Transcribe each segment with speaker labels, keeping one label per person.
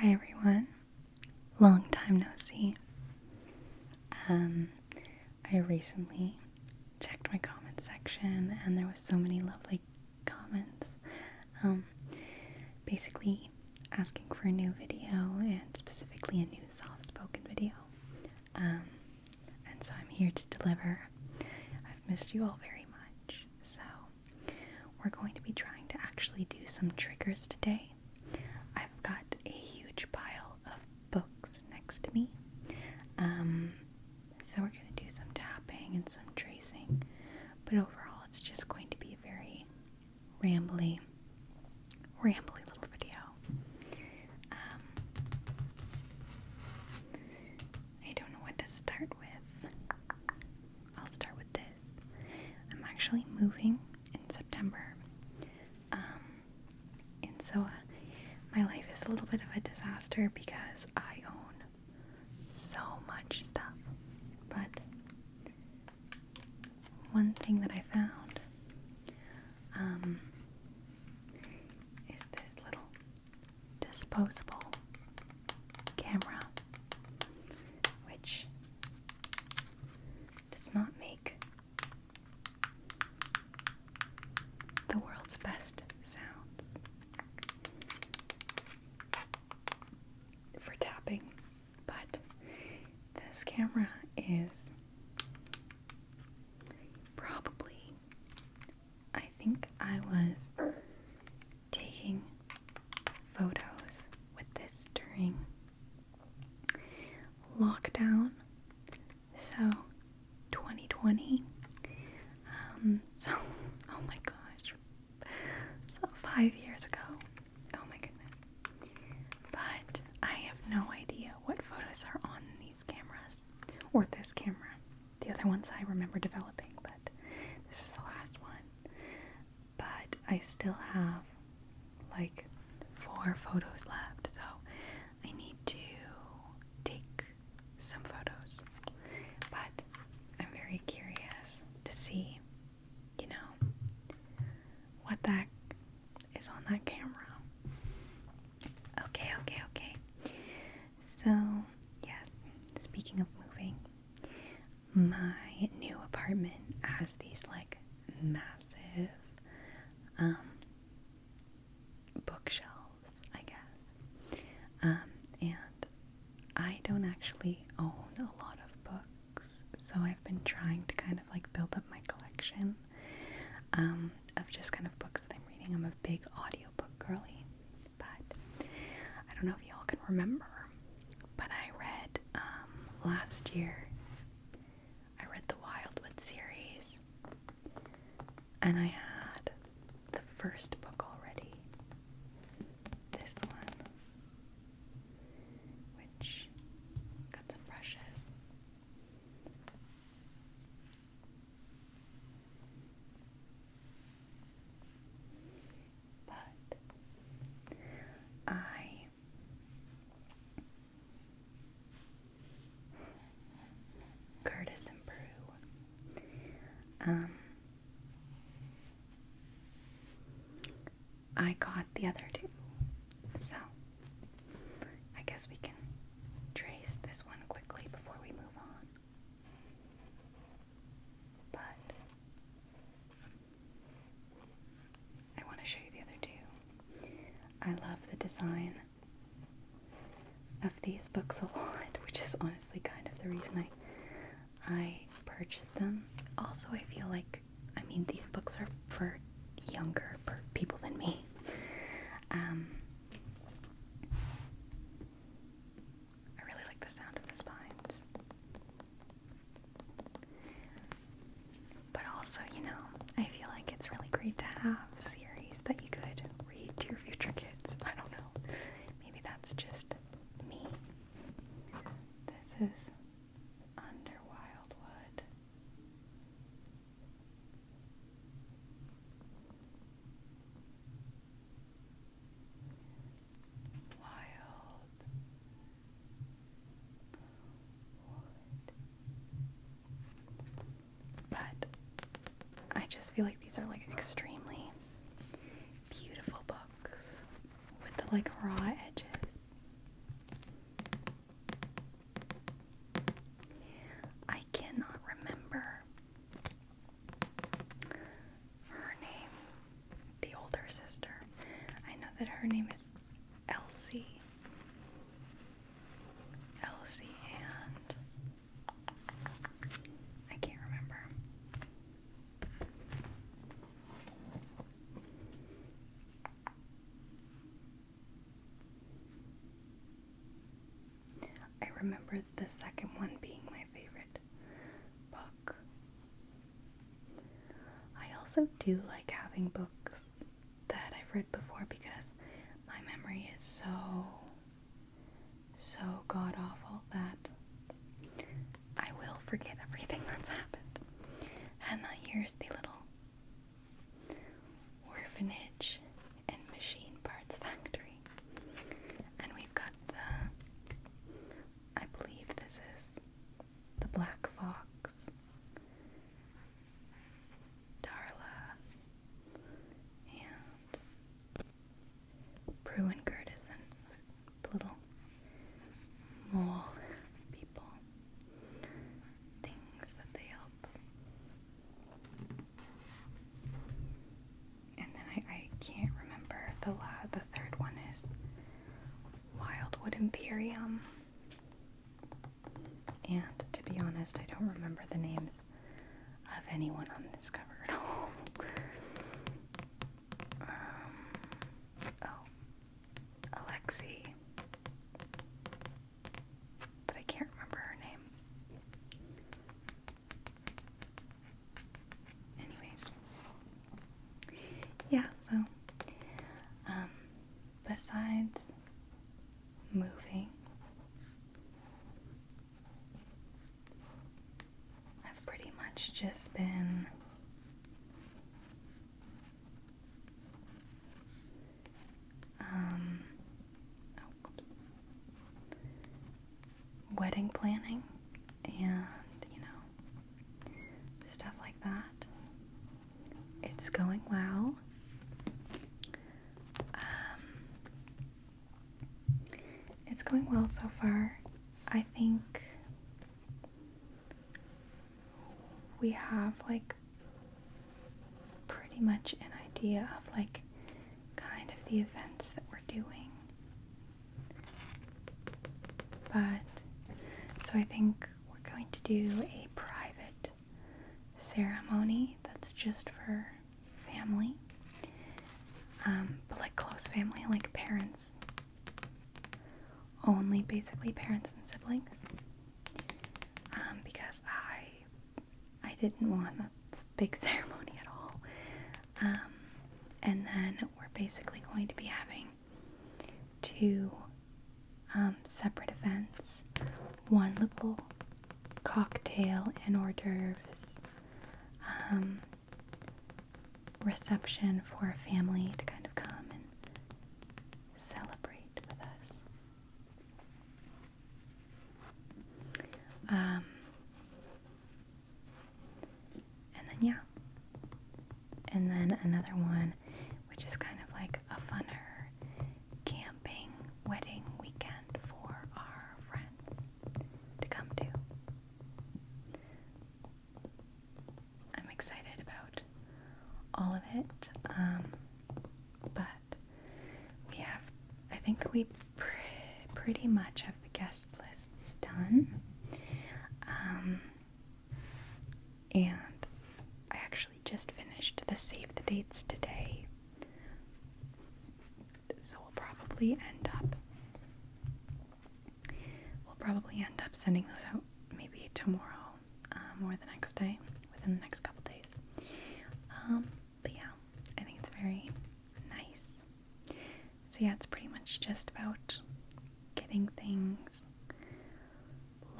Speaker 1: Hi everyone, long time no see. I recently checked my comment section and there was so many lovely comments. Basically asking for a new video and specifically a new soft-spoken video. And so I'm here to deliver. I've missed you all very much. So we're going to be trying to actually do some triggers today. I've got a huge pile of books next to me. So we're going to do some tapping and some tracing. But overall, it's just going to be a very rambly little video. I don't know what to start with. I'll start with this. I'm actually moving in September. And so my life is a little bit of a disaster because I own so much stuff. But one thing that I found is this little disposable camera, which does not make the world's best sounds for tapping, but this camera is probably, I think I was taking photos with this during lockdown, so 2020, oh my gosh, so 5 years ago, oh my goodness, but I have no idea what photos are on these cameras, or this camera. The other ones I remember developing, but this is the last one. But I still have like 4 photos left, so I need to take some photos. But I'm very curious to see, what that is on that camera. Okay. So, yes, speaking of moving, my new apartment has these like massive bookshelves, I guess. And I don't actually own a lot of books, so I've been trying to kind of like build up my collection of just kind of books that I'm reading. I'm a big audiobook girly, but I don't know if y'all can remember, but I read last year, I read the Wildwood series, and I had the first book already, this one, which got some brushes. But Curtis and Prue. I got the other 2, so I guess we can trace this one quickly before we move on. But I want to show you the other 2. I love the design of these books a lot, which is honestly kind of the reason I purchased them. Also, I feel like, these books are for younger people than me. I really like the sound of the spines. But also, I feel like it's really great to have series that you could read to your future kids. I don't know. Maybe that's just me. This is Under Wildwood. But I just feel like these are like extremely beautiful books with the like raw edges. I remember the second one being my favorite book. I also do like having books that I've read before because my memory is so god awful that I will forget everything that's happened. And here's the little orphanage and machine parts factory. And we've got I believe this is the Black Fox, Darla, and Prue and Curtis, and the little mole people, things that they help. And then I can't remember the third one is Wildwood Imperium. And to be honest, I don't remember the names of anyone on this cover at all. Alexi. But I can't remember her name. Anyways. Yeah, so, besides moving, I've pretty much just been wedding planning and, stuff like that. It's going well. It's going well so far. I think we have pretty much an idea of kind of the events that we're doing. But so I think we're going to do a private ceremony that's just for family. But close family, parents only, basically parents and siblings. Because I didn't want a big ceremony at all. And then we're basically going to be having two separate events. One little cocktail and hors d'oeuvres reception for a family to kind of come and celebrate with us. And then another one, which is kind of like a funner camping wedding weekend for our friends to come to. I'm excited about all of it, but I think we pretty much have the guest lists done, and I actually just finished the save the dates today, so we'll probably end up sending those out maybe tomorrow, or the next day, within the next couple days. But yeah, I think it's very nice. So yeah, it's pretty much just about getting things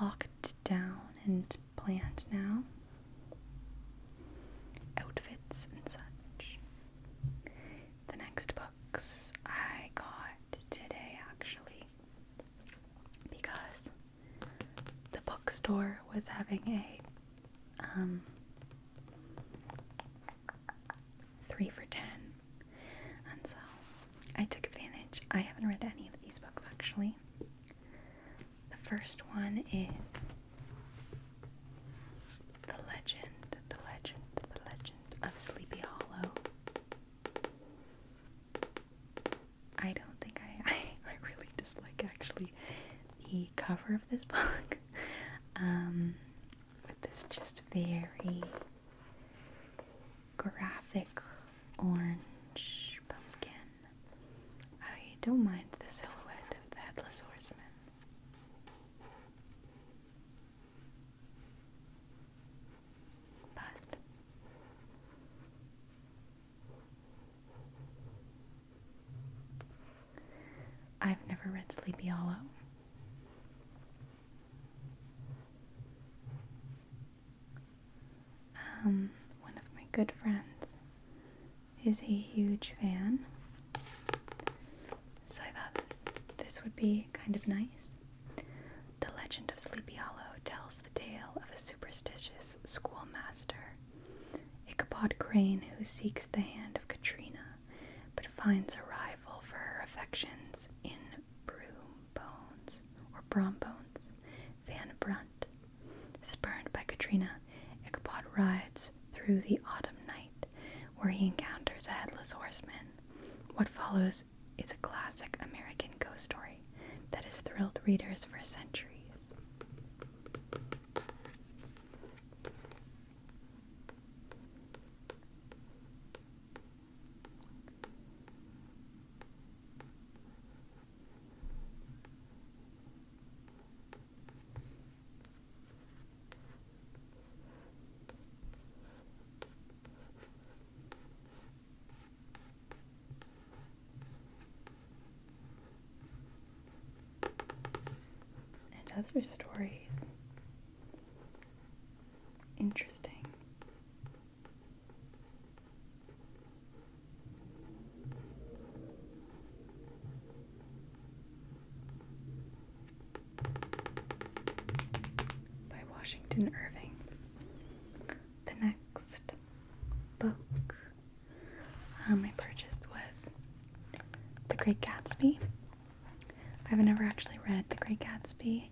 Speaker 1: locked down and planned now. Outfits and such. The next books I got today, actually, because the bookstore was having a 3 for $10, and so I took advantage. I haven't read any of these books, actually. The first one is The Legend of Sleepy Hollow. I don't think I really dislike, actually, the cover of this book. With this just very graphic orange pumpkin. I don't mind the silhouette of the Headless Horseman. ever read Sleepy Hollow? One of my good friends is a huge fan, so I thought this would be kind of nice. The legend of Sleepy Hollow tells the tale of a superstitious schoolmaster, Ichabod Crane, who seeks the hand of Katrina, but finds a rival for her affections in Brombones, Van Brunt. Spurned by Katrina, Ichabod rides through the autumn night, where he encounters a headless horseman. What follows is a classic American ghost story that has thrilled readers for centuries. Other stories. Interesting. By Washington Irving. The next book I purchased was The Great Gatsby. I've never actually read The Great Gatsby.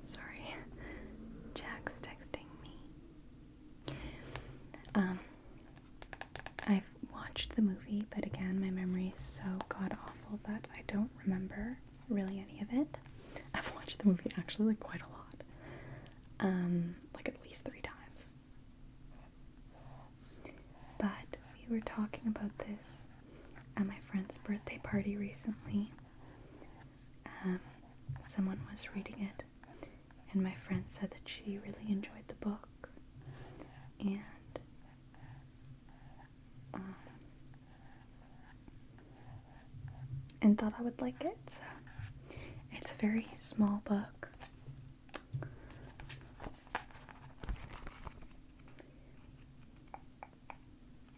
Speaker 1: Sorry, Jack's texting me. I've watched the movie, but again, my memory is so god-awful that I don't remember really any of it. I've watched the movie actually like quite a lot. Like at least 3 times. But we were talking about this at my friend's birthday party recently. Someone was reading it, and my friend said that she really enjoyed the book, and thought I would like it. So it's a very small book.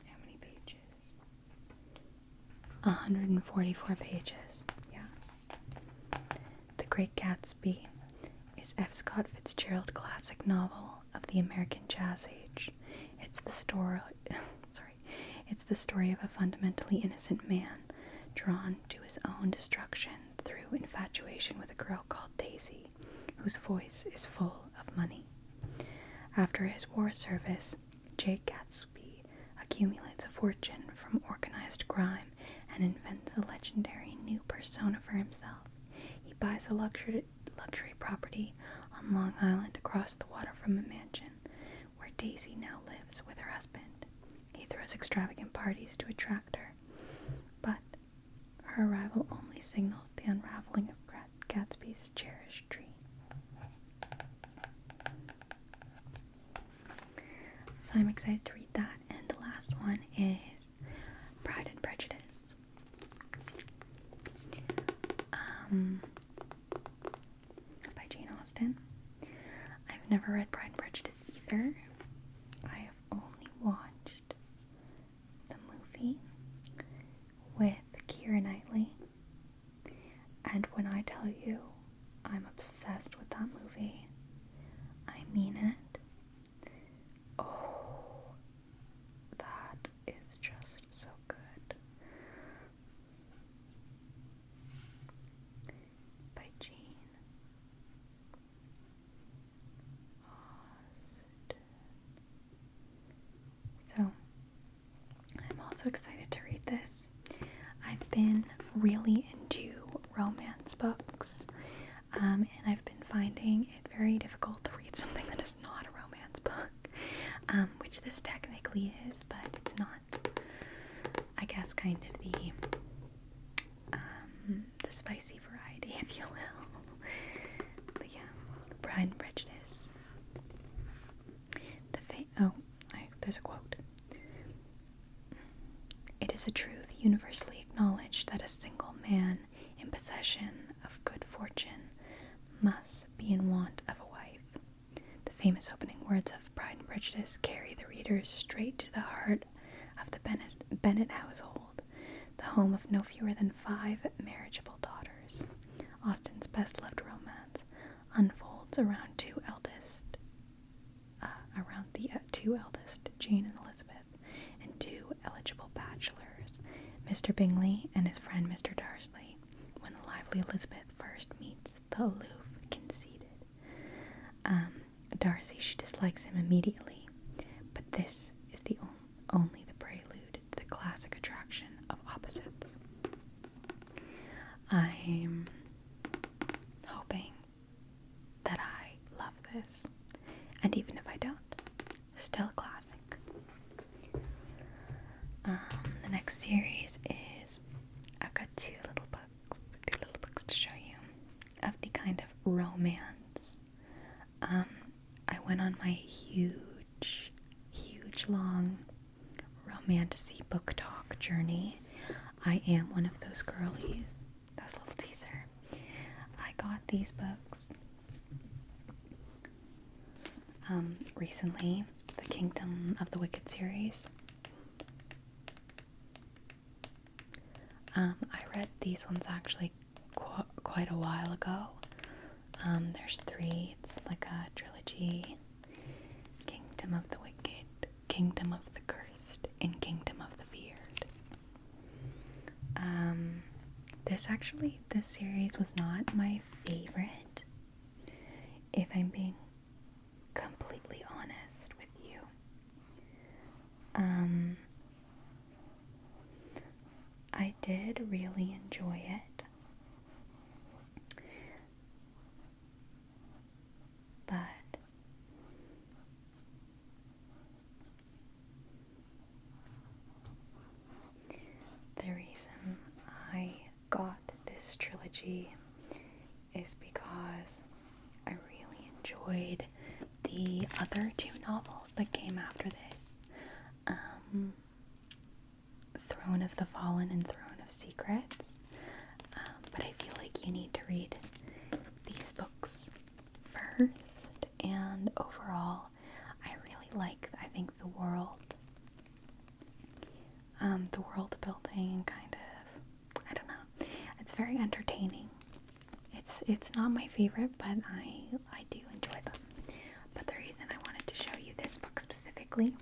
Speaker 1: How many pages? 144 pages. Yeah. The Great Gatsby is F. Scott Fitzgerald classic novel of the American Jazz Age. It's the story of a fundamentally innocent man drawn to his own destruction through infatuation with a girl called Daisy, whose voice is full of money. After his war service, Jake Gatsby accumulates a fortune from organized crime and invents a legendary new persona for himself. He buys a luxury property on Long Island across the water from a mansion where Daisy now lives with her husband. He throws extravagant parties to attract her, but her arrival only signals the unraveling of Gatsby's cherished dream. So I'm excited to read that. And the last one is Pride and Prejudice. By Jane Austen. I've never read Pride and Prejudice either. I have only watched the movie with Keira Knightley. And when I tell you I'm obsessed with that movie, I mean it. Oh, that is just so good. By Jane Austen. So, I'm also excited to read this. I've been really into romance books, and I've been finding it very difficult to read something that is not a romance book, which this technically is, but it's not, I guess, kind of the spicy variety, if you will. But yeah, Pride and Prejudice. famous opening words of Pride and Prejudice carry the readers straight to the heart of the Bennet household, the home of no fewer than 5 marriageable daughters. Austen's best-loved romance unfolds around the two eldest, Jane and Elizabeth, and 2 eligible bachelors, Mr. Bingley and his friend Mr. Darcy, when the lively Elizabeth first meets the aloof, conceited Darcy. She dislikes him immediately, but this is only the prelude to the classic attraction of opposites. I'm hoping that I love this, and even if I don't, still a classic. The next series is, I've got two little books to show you of the kind of romance. I went on my huge long romantasy book talk journey. I am one of those girlies. That's a little teaser. I got these books recently, the Kingdom of the Wicked series. I read these ones actually quite a while ago. There's 3. It's like a trilogy: Kingdom of the Wicked, Kingdom of the Cursed, and Kingdom of the Feared. This series was not my favorite, if I'm being completely honest with you. I did really enjoy it, but the reason I got this trilogy is because I really enjoyed the other 2 novels that came after this, Throne of the Fallen and Throne of Secrets, but I feel like you need to read these books first, and overall I really like, I think, the world building, kind of, I don't know, it's very entertaining. It's not my favorite, but I do enjoy them. But the reason I wanted to show you this book specifically,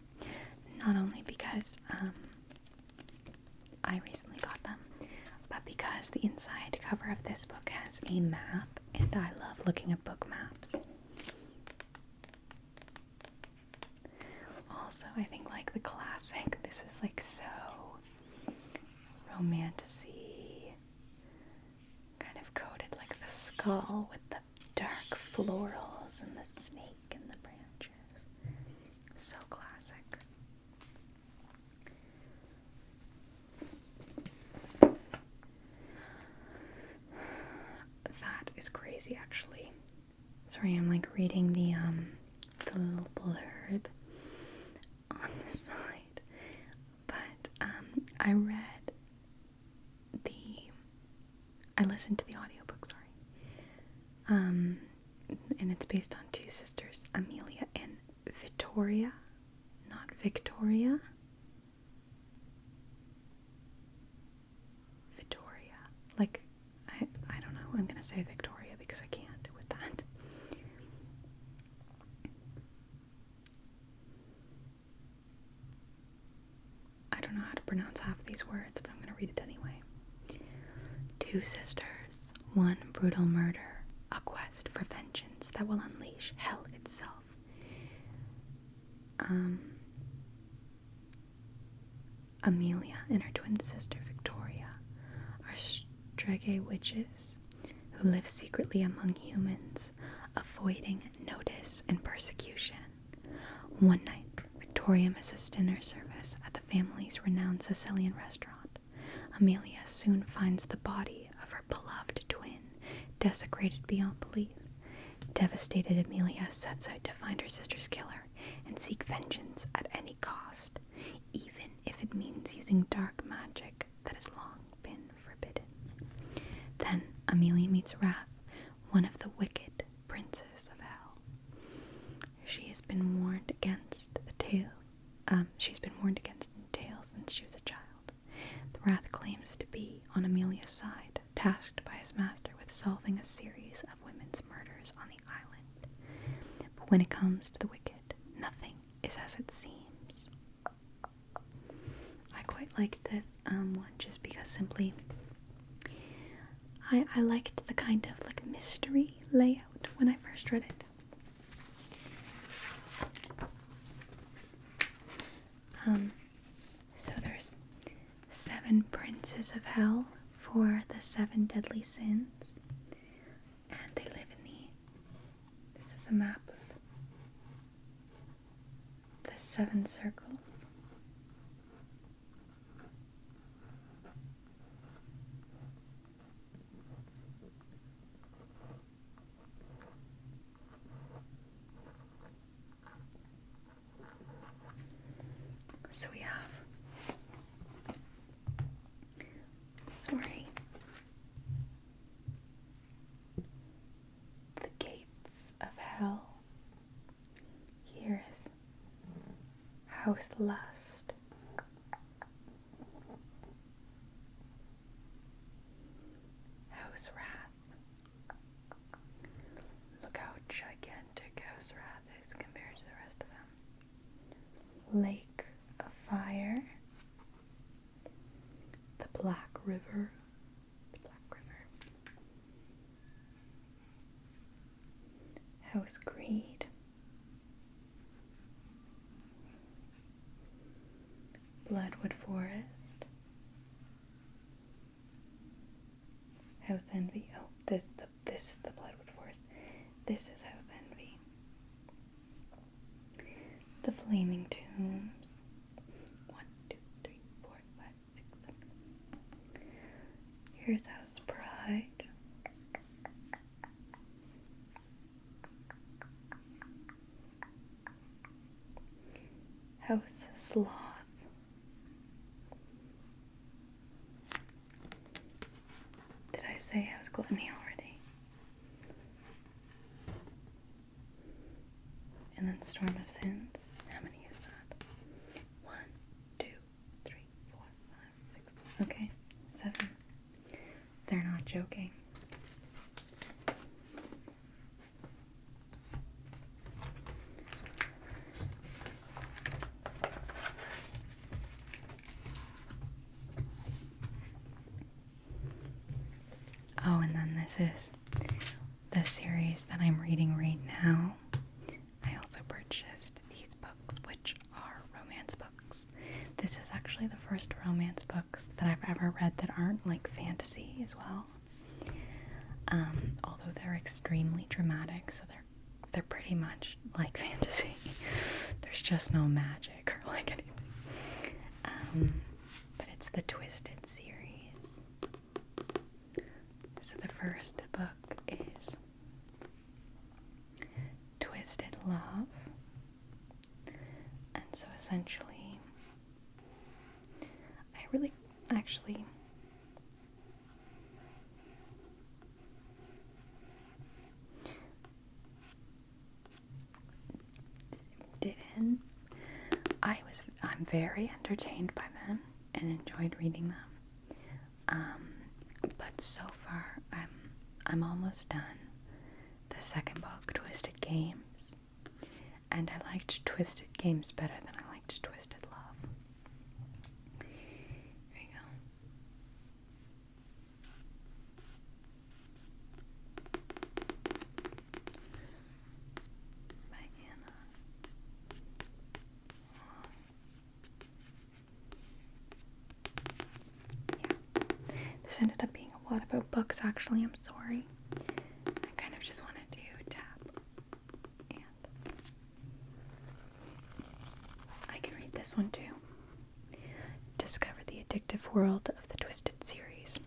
Speaker 1: not only because I recently got them, but because the inside cover of this book has a map, and I love looking at book maps. Also, I think, like, the classic, this is like so romantasy, kind of coated like the skull with the dark florals and the snake and the branches. So classic. That is crazy, actually. Sorry, I'm like reading the little blurb on the side. But I listened to the audiobook, sorry. And it's based on 2 sisters, Amelia and Victoria. Not Victoria. Victoria. Like, I don't know. I'm gonna say Victoria because I can't with that. I don't know how to pronounce half these words, but I'm gonna read it anyway. 2 sisters, 1 brutal murder, a quest for vengeance that will unleash hell itself. Amelia and her twin sister Victoria are Strege witches who live secretly among humans, avoiding notice and persecution. One night, Victoria misses dinner service at the family's renowned Sicilian restaurant. Amelia soon finds the body of her beloved twin, desecrated beyond belief. Devastated, Amelia sets out to find her sister's killer and seek vengeance at any cost, even if it means using dark magic that has long been forbidden. Then Amelia meets Wrath, one of the wicked princes of hell. She been warned against the tale. She's been warned against tales since she was a child. The Wrath claims to be on Amelia's side, tasked by his master with solving a series of women's murders on the island. But when it comes to the wicked, nothing is as it seems. I quite liked this one just because simply I liked the kind of like mystery layout when I first read it. So there's 7 princes of hell for the 7 deadly sins, and they live in this is a map of the 7 circles. So we have, the gates of hell. Here is House Lust. House Wrath. Look how gigantic House Wrath is compared to the rest of them. Lake of Fire. The Black River. House Greed. Bloodwood Forest. House Envy. Oh, this is the Bloodwood Forest. This is House Envy. The Flaming Tombs. 1, 2, 3, 4, 5, 6, 7. Here's House Pride. House Sloth. Did I say House Gluttony already? And then Storm of Sins. How many is that? 1, 2, 3, 4, 5, 6. Okay, 7. They're not joking. Oh, and then this is the series that I'm reading right now. I also purchased these books, which are romance books. This is actually the first romance books that I've ever read that aren't like fantasy as well. Although they're extremely dramatic, so they're pretty much like fantasy. There's just no magic or like anything. But it's the Twisted series. So the first book is Twisted Love. And so essentially, I really actually didn't. I'm very entertained by them and enjoyed reading them. But so far I'm almost done the second book, Twisted Games. And I liked Twisted Games better than I liked Twisted Love. Here you go. By Anna. Yeah. This ended up being a lot about books, actually. I'm sorry. I kind of just wanted to tap. And I can read this one too. Discover the addictive world of the Twisted series.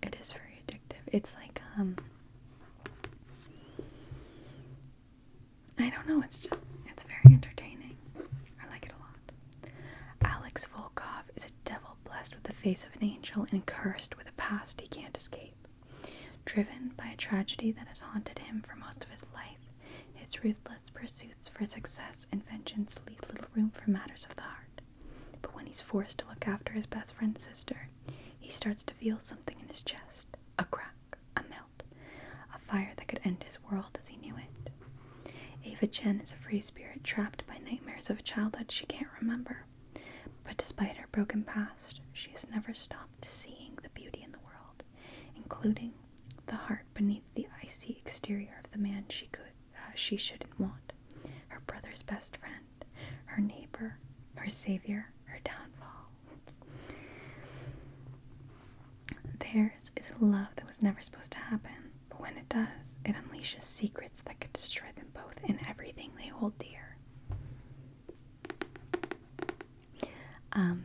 Speaker 1: It is very addictive. It's like, I don't know, it's very entertaining. I like it a lot. Alex Volkov is a devil blessed with the face of an angel and cursed with a past he can't escape. Driven by a tragedy that has haunted him for most of his life, his ruthless pursuits for for success and vengeance leave little room for matters of the heart. But when he's forced to look after his best friend's sister, he starts to feel something in his chest. A crack, a melt, a fire that could end his world as he knew it. Ava Chen is a free spirit trapped by nightmares of a childhood she can't remember. But despite her broken past, she has never stopped seeing the beauty in the world, including the heart beneath the icy exterior of the man she shouldn't want. Her brother's best friend, her neighbor, her savior, her downfall. Theirs is a love that was never supposed to happen, but when it does, it unleashes secrets that could destroy them both and everything they hold dear.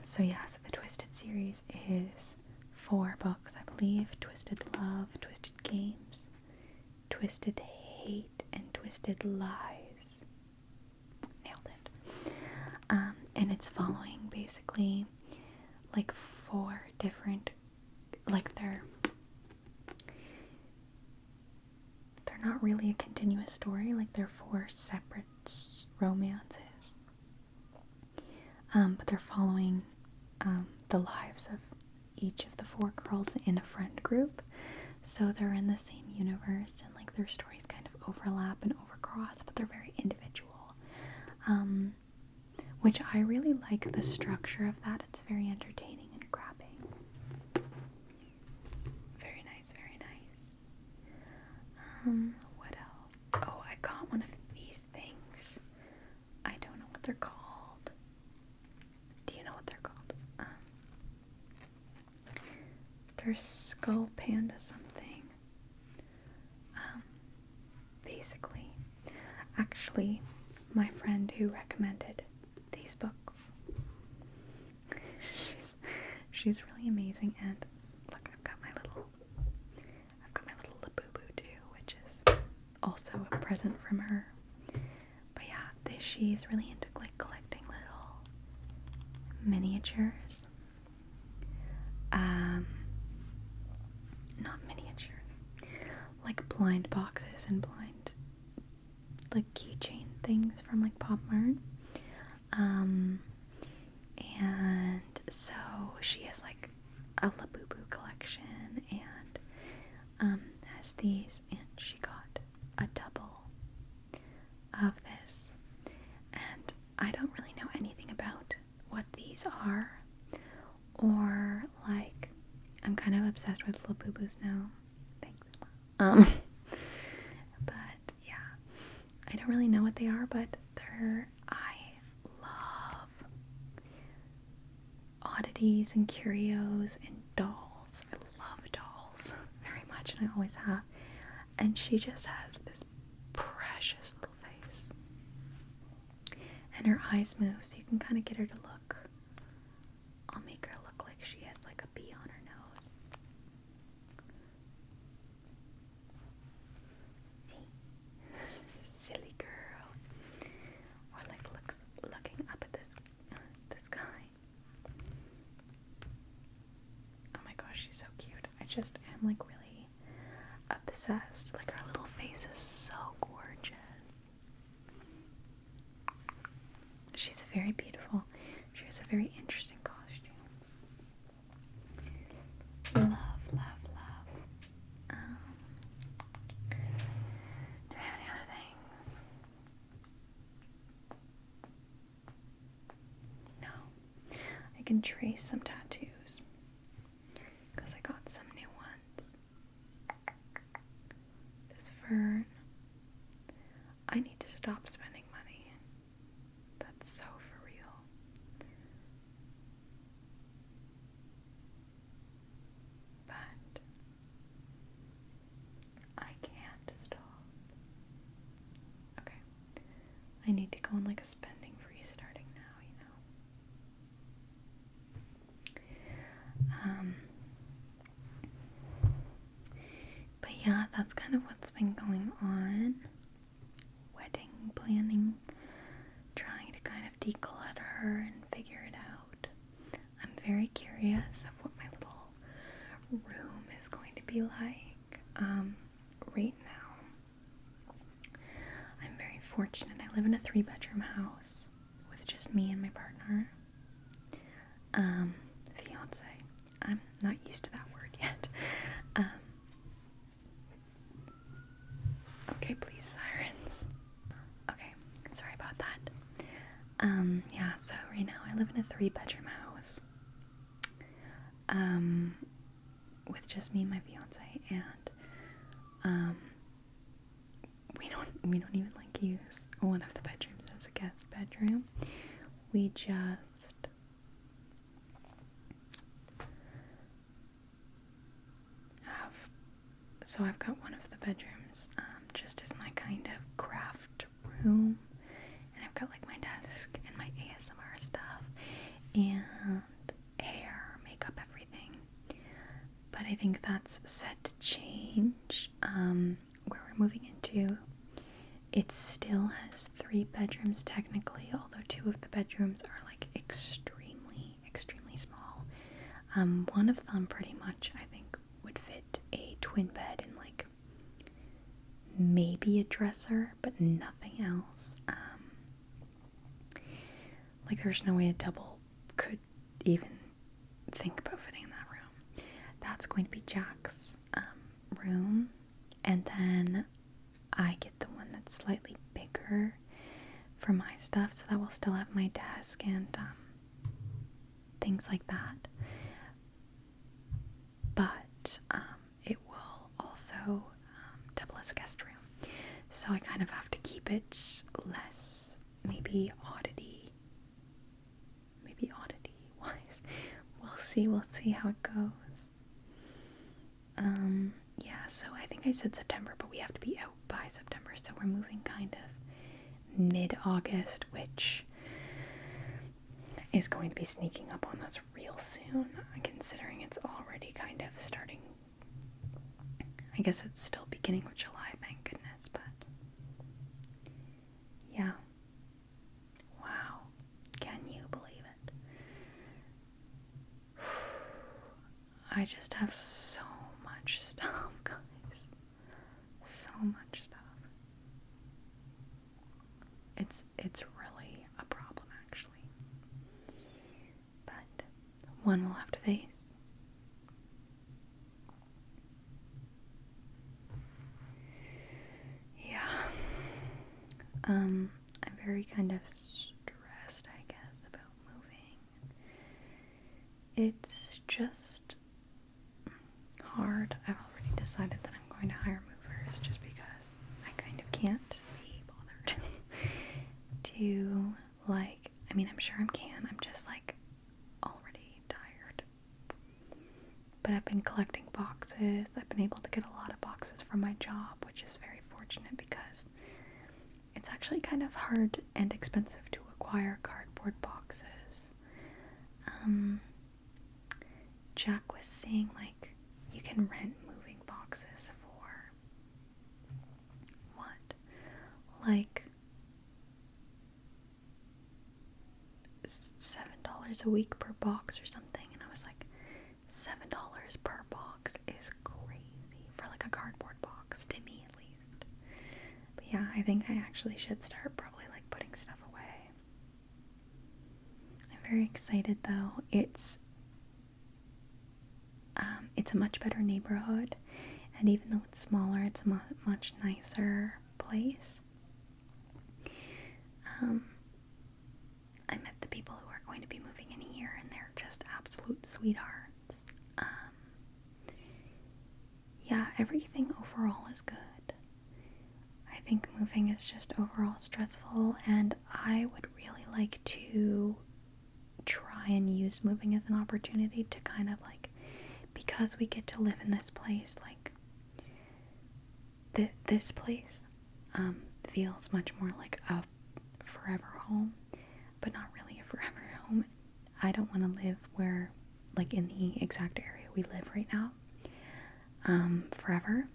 Speaker 1: So the Twisted series is 4 books, I believe. Twisted Love, Twisted Games, Twisted Hate, and Twisted Lies. Nailed it. And it's following basically like 4 different, like they're not really a continuous story, like they're 4 separate romances. But they're following the lives of each of the 4 girls in a friend group. So they're in the same universe, and like their stories kind of overlap and overcross, but they're very individual. Which I really like the structure of that. It's very entertaining and grabbing. Very nice, very nice. What else? Oh, I got one of these things. I don't know what they're called. Do you know what they're called? They're Skull Panda something. Basically, actually, my friend who recommended these books, she's really amazing. And look, I've got my little Labubu too, which is also a present from her. But yeah, she's really into like collecting little miniatures. Not miniatures, like blind boxes and blind like keychain things from like Pop Mart. And so she has like a Labubu collection and has these, and she got a double of this. And I don't really know anything about what these are, or like I'm kind of obsessed with Labubus now. Thanks. But yeah, I don't really know what they are, but I love oddities and curios and dolls. I love dolls very much, and I always have. And she just has this precious little face. And her eyes move, so you can kind of get her to look. I'll make her look like she has like a bee on her nose. See? Silly girl. Or like looking up at this guy. Oh my gosh, she's so cute. I just am like really obsessed. Like her little face is so gorgeous. She's very beautiful. She has a very interesting costume. Love, love, love. Do I have any other things? No. I can trace some tattoos because I got some new ones. This fern. I need to stop spending money. That's so for real. But I can't stop. Okay. I need to go on like a spending free starting now, But yeah, that's kind of what's been going on. Wedding planning, trying to kind of declutter and figure it out. I'm very curious of what my little room is going to be like. Right now, I'm very fortunate. I live in a 3-bedroom house with just me and my partner. Fiance. I'm not used to that word yet. Okay, please, sirens. Okay, sorry about that. Yeah, so right now I live in a 3-bedroom house. With just me and my fiance, and we don't even like use one of the bedrooms as a guest bedroom. We just have, so I've got one of the bedrooms just as my kind of craft room, and I've got like my desk and my ASMR stuff and hair, makeup, everything. But I think that's set to change. Where we're moving into, it still has 3 bedrooms technically, although 2 of the bedrooms are like extremely, extremely small. One of them pretty much, I think, would fit a twin bed and like maybe a dresser, but nothing else. Like there's no way a double could even think about fitting in that room. That's going to be Jack's room, and then I get the one that's slightly bigger for my stuff, so that will still have my desk and things like that. But it will also double as a guest room, so I kind of have to keep it less maybe oddity wise. We'll see how it goes. Yeah, so I think I said September, but we have to be out by September, so we're moving kind of mid-August, which is going to be sneaking up on us real soon, considering it's already kind of starting. I guess it's still beginning of July, thank goodness, but yeah. Wow. Can you believe it? I just have so much stuff, guys. So much stuff. It's really a problem, actually. But one we'll have to face. Yeah. I'm very kind of stressed, I guess, about moving. It's just hard. I've already decided that I'm going to hire movers just because I kind of can't be bothered to, like, I mean, I'm sure I can. I'm just, like, already tired. But I've been collecting boxes. I've been able to get a lot of boxes from my job, which is very fortunate because it's actually kind of hard and expensive to acquire cardboard boxes. Jack was saying, like, you can rent moving boxes for what? Like $7 a week per box or something, and I was like, $7 per box is crazy for like a cardboard box, to me at least. But yeah, I think I actually should start probably like putting stuff away. I'm very excited though. It's a much better neighborhood, and even though it's smaller, it's a much nicer place. I met the people who are going to be moving in here, and they're just absolute sweethearts. Yeah, everything overall is good. I think moving is just overall stressful, and I would really like to try and use moving as an opportunity to kind of like, because we get to live in this place, like this place feels much more like a forever home, but not really a forever home. I don't want to live where, like, in the exact area we live right now forever,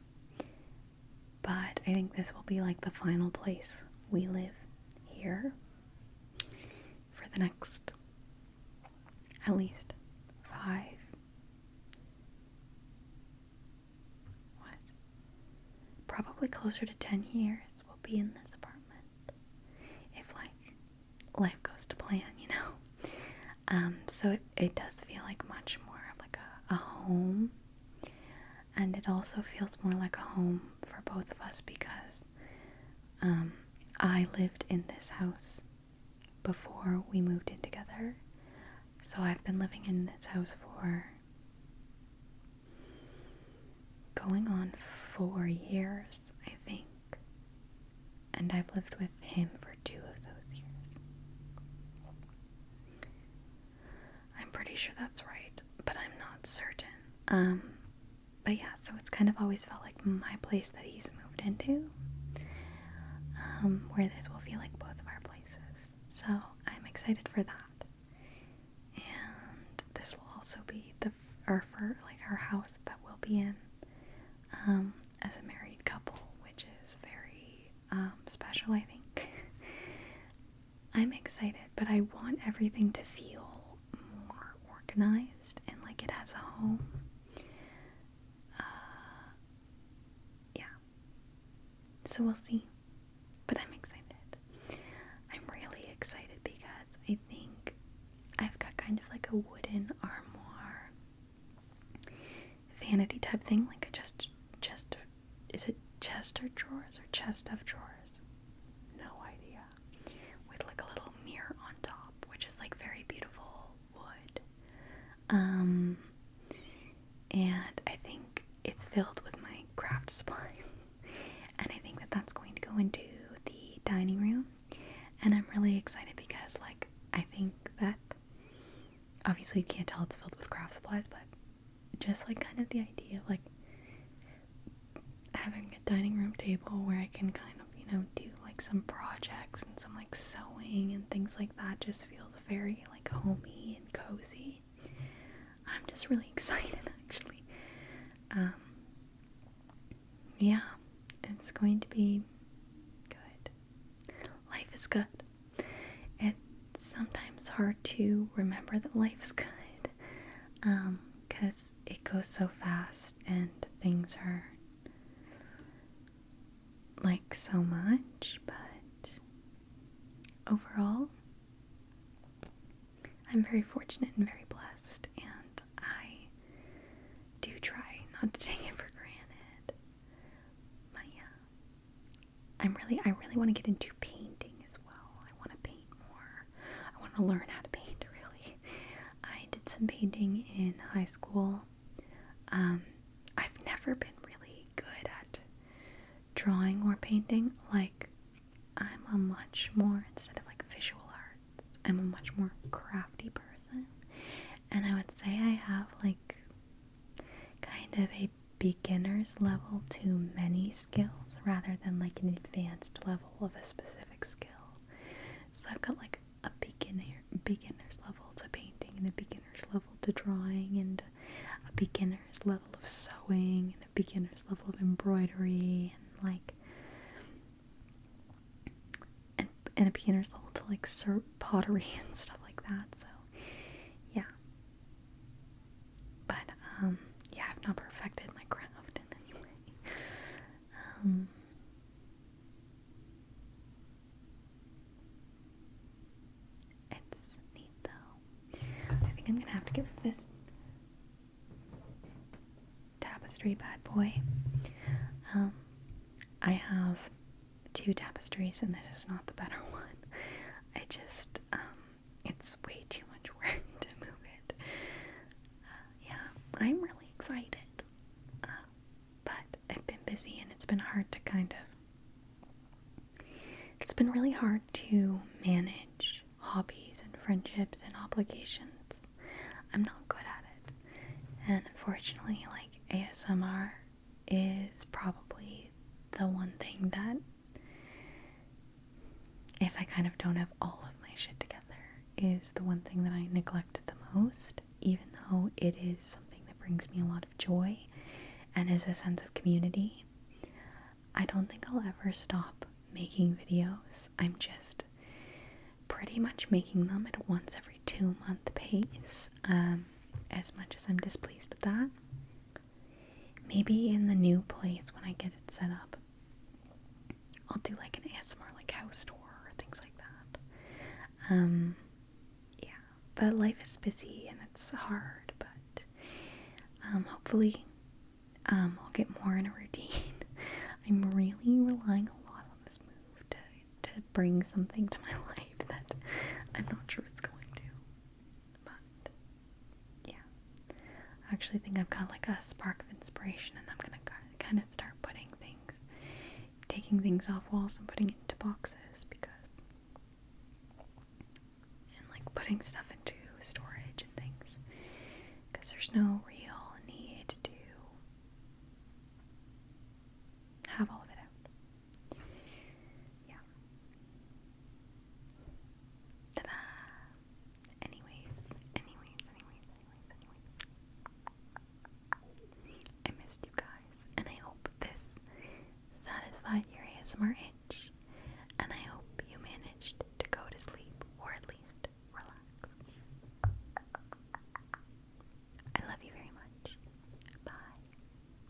Speaker 1: but I think this will be like the final place we live here for the next at least 5, probably closer to 10 years we'll be in this apartment. So it does feel like much more like a home. And it also feels more like a home for both of us because I lived in this house before we moved in together. So I've been living in this house for going on 4 years, I think. And I've lived with him for 2 of those years. I'm pretty sure that's right, but I'm not certain. But yeah, so it's kind of always felt like my place that he's moved into. Where this will feel like both of our places. So I'm excited for that. And this will also be our house that we'll be in as a married couple, which is very special, I think. I'm excited, but I want everything to feel more organized and like it has a home. Yeah. So we'll see. But I'm excited. I'm really excited because I think I've got kind of like a wooden armoire vanity type thing, like a is it chest or drawers or chest of drawers? No idea. With like a little mirror on top, which is like very beautiful wood. And I think it's filled with my craft supplies. And I think that that's going to go into the dining room. And I'm really excited because, like, I think that obviously you can't tell it's filled with craft supplies, but just like kind of the idea of like having a dining room table where I can kind of, do like some projects and some like sewing and things like that just feels very like homey and cozy. I'm just really excited actually. Yeah, it's going to be good. Life is good. It's sometimes hard to remember that life is good, because it goes so fast and things are like so much, but overall, I'm very fortunate and very blessed, and I do try not to take it for granted. But yeah, I really want to get into painting as well. I want to paint more. I want to learn how to paint, really. I did some painting in high school. I've never been really good at drawing or painting. Like, I'm a much more, instead of like visual arts, I'm a much more crafty person. And I would say I have like kind of a beginner's level to many skills rather than like an advanced level of a specific skill. So I've got like a beginner's level to painting and a beginner's level to drawing and a beginner's level of sewing and a beginner's level of embroidery and like and a beginner's level to like pottery and stuff like that. So yeah, but yeah, I've not perfected my craft in any way. It's neat though. I think I'm gonna have to get rid of this tapestry bad boy. I have 2 tapestries and this is not the better one. I just, it's way too much work to move it. Yeah, I'm really excited. But I've been busy and it's been hard to it's been really hard to manage hobbies and friendships and obligations. I'm not good at it. And unfortunately, like, ASMR is probably the one thing that, if I kind of don't have all of my shit together, is the one thing that I neglected the most, even though it is something that brings me a lot of joy and is a sense of community. I don't think I'll ever stop making videos. I'm just pretty much making them at a once every 2-month pace, as much as I'm displeased with that. Maybe in the new place when I get it set up, I'll do like an ASMR like house tour or things like that. Yeah, but life is busy and it's hard, but hopefully I'll get more in a routine. I'm really relying a lot on this move to bring something to my life that I'm not sure it's going to. But yeah, I actually think I've got like a spark of inspiration, and I'm gonna kind of start taking things off walls and putting it into boxes, and like putting stuff into storage and things, because there's no real need to have all of it out. Yeah. Ta-da! Anyways. I missed you guys, and I hope this satisfied your ASMR itch.